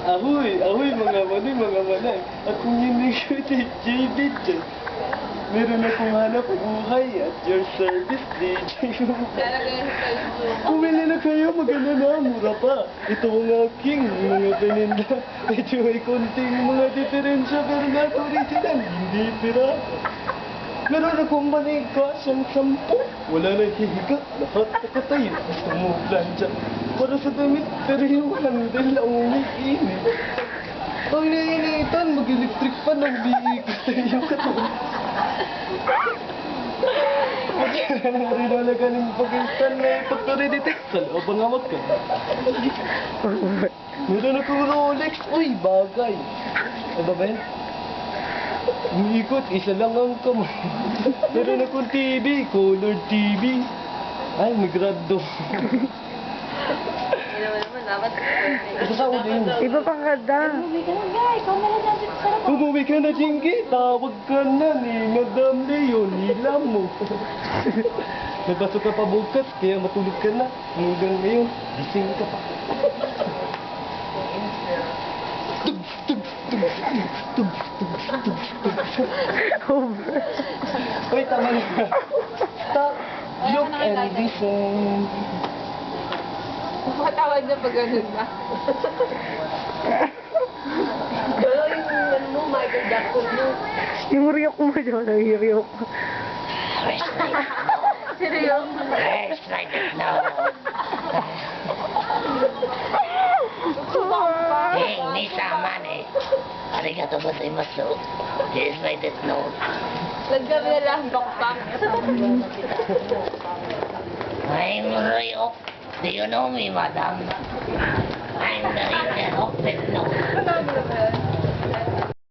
Ahoy, ahoy mga manay. At kung hindi ko JB dyan, meron akong hanap buhay at your service, DJ. Pumili na kayo, maganda na, mura pa. Ito ang aking mga paninda. Medyo may konting mga diferensya, pero not original, hindi pira. Meron akong manika siyang 10. Wala nang hihiga, lahat nakatayo. Gusto mo plancha para sa damit, pero yung handle ang umiinit. Ang nainitan, mag-electric pa ng biikot yung katawan. Rinala ka ng pag-instan na ipagpare-detect sa loob ang hawak ka. Meron akong Rolex. Uy, bagay. Ano ba yan? Umiikot, isa lang ang kamay. Meron akong TV, colored TV. Ay, may grado. Hindi naman, dapat. Ito sa uling. Iba pang ganda. Umuwi ka na, guys. Ikaw na lang natin sa sarap. Umuwi ka na, Jinky. Tawag ka na ni Madam Leon. Hila mo. Nagpasok ka pa bukas, kaya matulog ka na. Hanggang ngayon, gising ka pa. Uy, tama na. Stop. Look and listen. Matawag na pag ganun ba? Pero yung ano mo, Michael Jackson mo. Yung riyok mo dyan, yung riyok. Seryoso? Let's try this now. Hey, Nisa-man eh. Arigato gozaimasu. Please write this note. Lagyan mo na lang bakbang. I'm Ryok. Do you know me, madam? I'm the leader of the